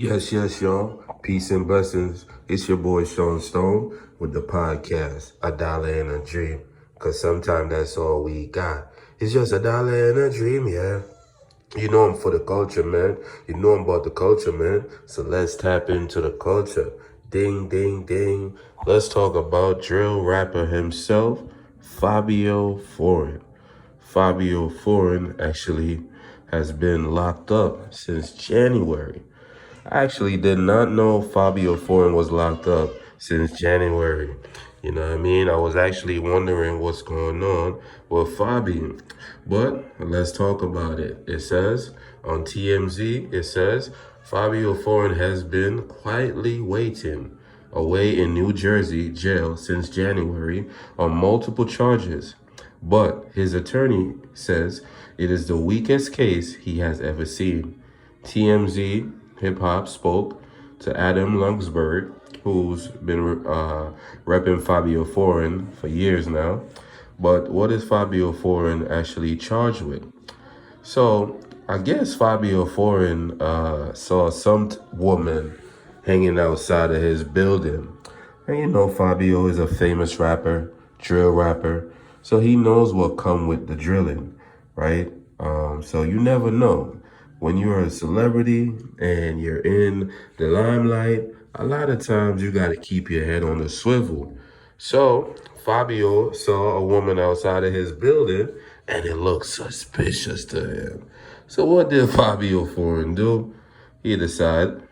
Yes, y'all. Peace and blessings. It's your boy Sean Stone with the podcast, A Dollar and a Dream. Cause sometimes that's all we got. It's just a dollar and a dream, yeah. You know I'm for the culture, man. You know I'm about the culture, man. So let's tap into the culture. Ding, ding, ding. Let's talk about drill rapper himself, Fabio Foreign. Fabio Foreign actually has been locked up since January. I actually did not know Fabio Foreign was locked up since January. You know what I mean? I was actually wondering what's going on with Fabio. But let's talk about it. It says on TMZ, it says Fabio Foreign has been quietly waiting away in New Jersey jail since January on multiple charges. But his attorney says it is the weakest case he has ever seen. TMZ Hip Hop spoke to Adam Lungsberg, who's been repping Fabio Foreign for years now. But what is Fabio Foreign actually charged with? So I guess Fabio Foreign saw some woman hanging outside of his building. And you know Fabio is a famous rapper, drill rapper, so he knows what come with the drilling, right? So you never know. When you're a celebrity and you're in the limelight, a lot of times you got to keep your head on the swivel. So Fabio saw a woman outside of his building and it looked suspicious to him. So what did Fabio Foreign do? He decided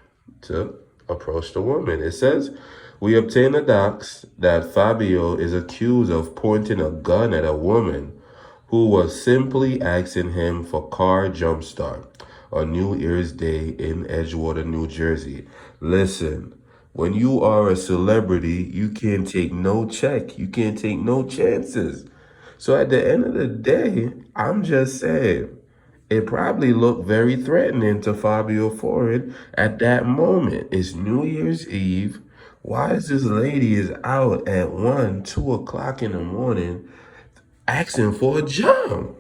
to approach the woman. It says, we obtained the docs that Fabio is accused of pointing a gun at a woman who was simply asking him for car jumpstart on New Year's Day in Edgewater, New Jersey. Listen, when you are a celebrity, you can't take no check. You can't take no chances. So at the end of the day, I'm just saying, it probably looked very threatening to Fabio Foreign at that moment. It's New Year's Eve. Why is this lady is out at 1, 2 o'clock in the morning asking for a job?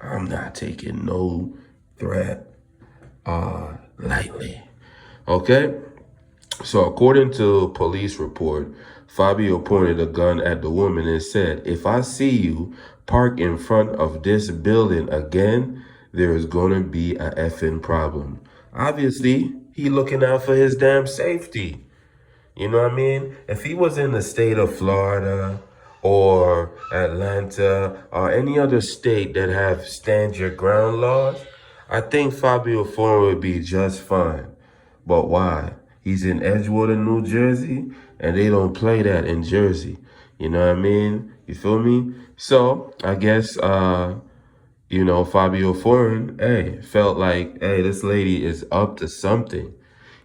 I'm not taking no threat lightly. Okay? So according to police report, Fabio pointed a gun at the woman and said, if I see you park in front of this building again, there is going to be a effing problem. Obviously, he looking out for his damn safety. You know what I mean? If he was in the state of Florida or Atlanta or any other state that have stand your ground laws, I think Fabio Foreign would be just fine. But why? He's in Edgewater, New Jersey, and they don't play that in Jersey. You know what I mean? You feel me? So I guess Fabio Foreign, hey, felt like, hey, this lady is up to something.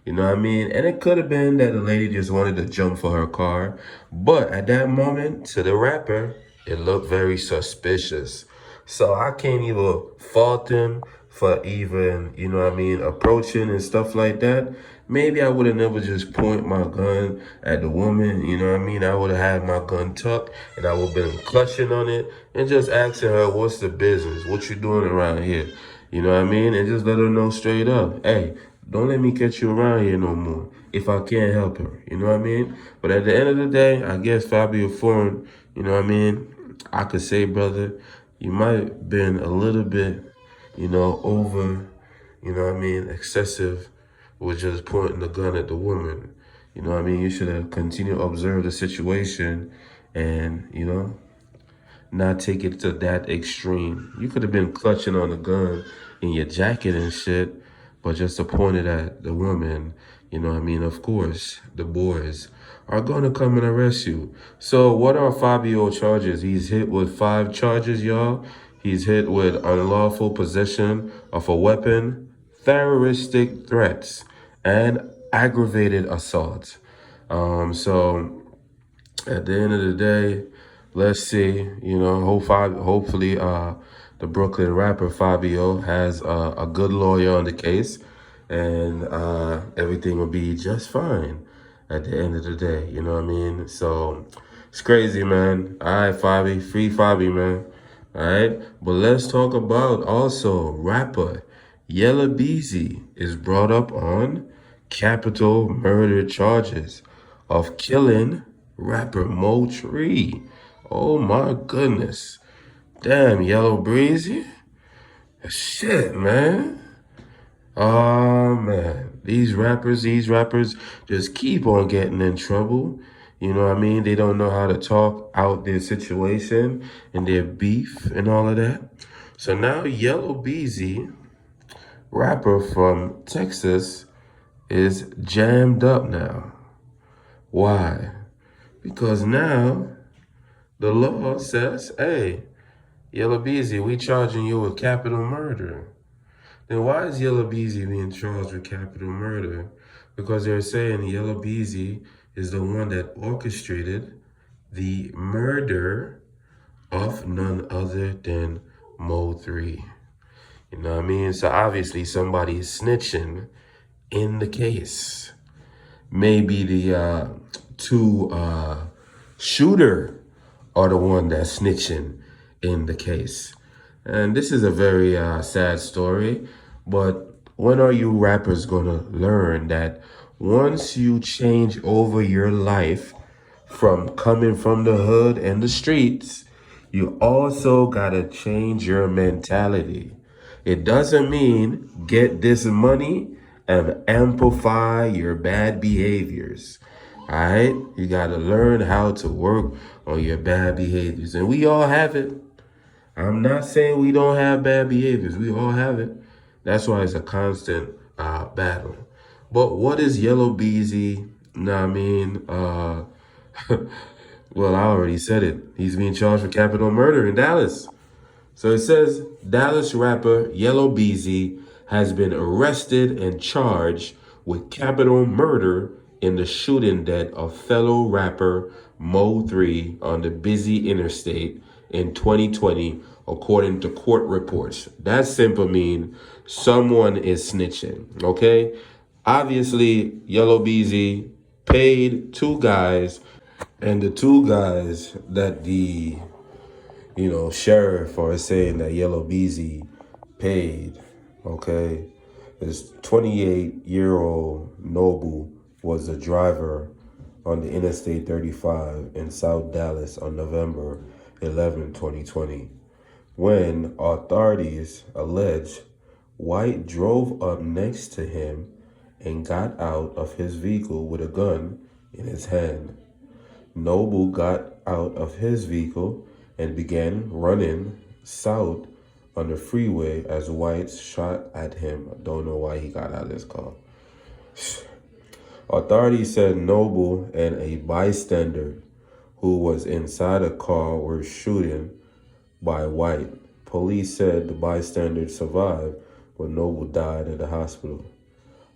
You know what I mean? And it could have been that the lady just wanted to jump for her car. But at that moment, to the rapper, it looked very suspicious. So I can't even fault him for even, you know what I mean, approaching and stuff like that. Maybe I would have never just point my gun at the woman, you know what I mean? I would have had my gun tucked and I would have been clutching on it and just asking her, what's the business? What you doing around here? You know what I mean? And just let her know straight up, hey, don't let me catch you around here no more if I can't help her. You know what I mean? But at the end of the day, I guess Fabio Foreign, you know what I mean? I could say, brother, you might have been a little bit, over, you know what I mean, excessive with just pointing the gun at the woman. You know what I mean? You should have continued to observe the situation and, not take it to that extreme. You could have been clutching on the gun in your jacket and shit, but just to point it at the woman, you know what I mean? Of course, the boys are going to come and arrest you. So what are Fabio charges? He's hit with 5 charges, y'all. He's hit with unlawful possession of a weapon, terroristic threats, and aggravated assault. So at the end of the day, let's see, hopefully the Brooklyn rapper Fabio has a good lawyer on the case and everything will be just fine at the end of the day, you know what I mean? So it's crazy, man. All right, Fabi, free Fabi, man. All right, but let's talk about also rapper Yella Beezy is brought up on capital murder charges of killing rapper mo3. Oh my goodness. Damn, Yellow Breezy. Shit, man. Oh man, these rappers just keep on getting in trouble. You know what I mean? They don't know how to talk out their situation and their beef and all of that. So now Yellow Beezy, rapper from Texas, is jammed up now. Why? Because now the law says, hey, Yellow Beezy, we charging you with capital murder. Then why is Yella Beezy being charged with capital murder? Because they're saying Yella Beezy is the one that orchestrated the murder of none other than mo3. You know what I mean? So obviously somebody is snitching in the case. Maybe the two shooter are the one that's snitching in the case. And this is a very sad story, but when are you rappers gonna learn that once you change over your life from coming from the hood and the streets, you also gotta change your mentality. It doesn't mean get this money and amplify your bad behaviors. All right? You gotta learn how to work on your bad behaviors. And we all have it. I'm not saying we don't have bad behaviors. We all have it. That's why it's a constant battle. But what is Yellow Beezy? Know what I mean? Well, I already said it. He's being charged for capital murder in Dallas. So it says Dallas rapper Yellow Beezy has been arrested and charged with capital murder in the shooting death of fellow rapper mo3 on the busy interstate in 2020, according to court reports. That simply means someone is snitching, okay? Obviously, Yellow Beezy paid two guys, and the two guys that the sheriff or saying that Yellow Beezy paid, okay? This 28-year-old Noble was a driver on the Interstate 35 in South Dallas on November 11, 2020, when authorities allege White drove up next to him and got out of his vehicle with a gun in his hand. Noble got out of his vehicle and began running south on the freeway as White shot at him. I don't know why he got out of his car. Authorities said Noble and a bystander who was inside a car were shooting by White. Police said the bystander survived, but Noble died at the hospital.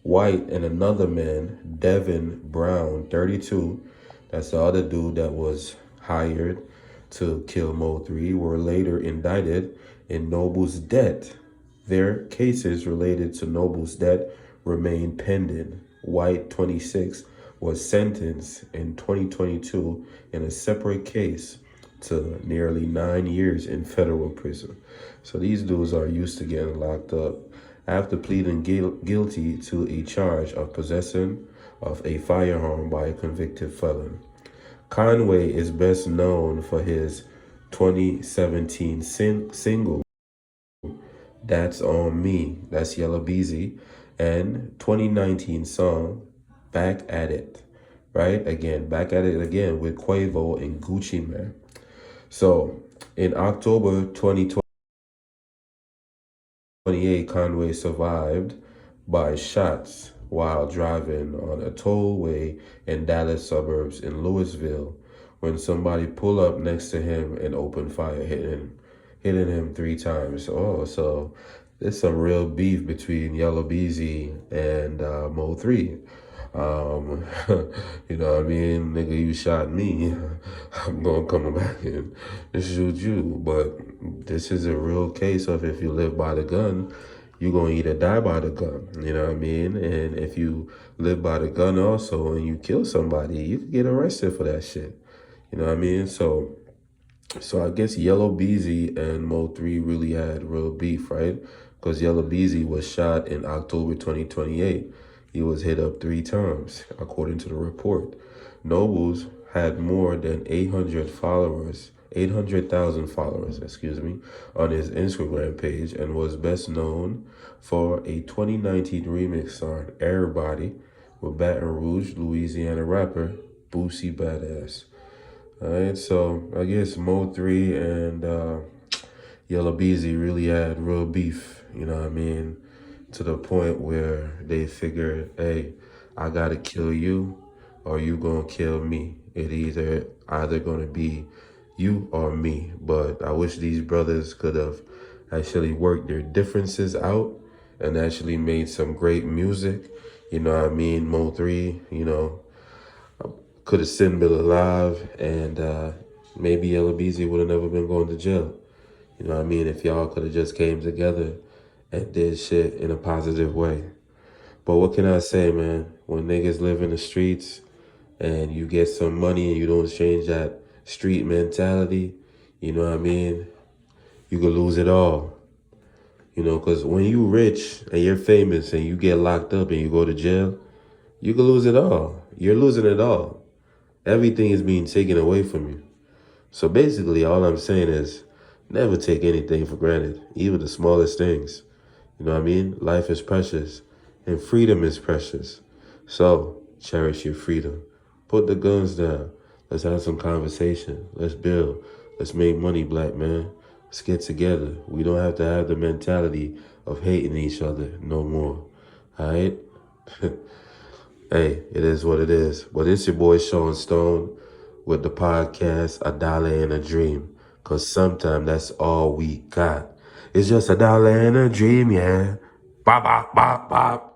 White and another man, Devin Brown, 32, that's the other dude that was hired to kill mo3, were later indicted in Noble's death. Their cases related to Noble's death remain pending. White, 26, was sentenced in 2022 in a separate case to nearly 9 years in federal prison. So these dudes are used to getting locked up after pleading guilty to a charge of possession of a firearm by a convicted felon. Conway is best known for his 2017 single, That's On Me, that's Yella Beezy, and 2019 song, Back at It, right? Again, Back at It again with Quavo and Gucci Man. So in October 2028, Conway survived by shots while driving on a tollway in Dallas suburbs in Louisville when somebody pulled up next to him and opened fire, hitting him 3 times. Oh, so there's some real beef between Yellow Beezy and mo3. You know what I mean? Nigga, you shot me. I'm gonna come back and shoot you. But this is a real case of if you live by the gun, you're gonna either die by the gun. You know what I mean? And if you live by the gun also and you kill somebody, you could get arrested for that shit. You know what I mean? So I guess Yellow Beezy and mo3 really had real beef, right? Because Yellow Beezy was shot in October 2028. He was hit up 3 times, according to the report. Nobles had more than 800,000 followers, on his Instagram page, and was best known for a 2019 remix song, Everybody, with Baton Rouge, Louisiana rapper, Boosie Badass. Alright, so I guess mo3 and Yella Beezy really had real beef, you know what I mean? To the point where they figured, hey, I gotta kill you or you gonna kill me. It either gonna be you or me. But I wish these brothers could have actually worked their differences out and actually made some great music. You know what I mean? mo3, could have still been alive, and maybe Yella Beezy would have never been going to jail. You know what I mean? If y'all could have just came together and did shit in a positive way. But what can I say, man? When niggas live in the streets and you get some money and you don't change that street mentality, you know what I mean? You could lose it all. You know, because when you rich and you're famous and you get locked up and you go to jail, you could lose it all. You're losing it all. Everything is being taken away from you. So basically, all I'm saying is never take anything for granted, even the smallest things. You know what I mean? Life is precious and freedom is precious. So cherish your freedom. Put the guns down. Let's have some conversation. Let's build. Let's make money, black man. Let's get together. We don't have to have the mentality of hating each other no more. All right? Hey, it is what it is. But it's your boy Sean Stone with the podcast A Dollar and a Dream. Because sometimes that's all we got. It's just a dollar and a dream, yeah. Bop, bop, bop, bop.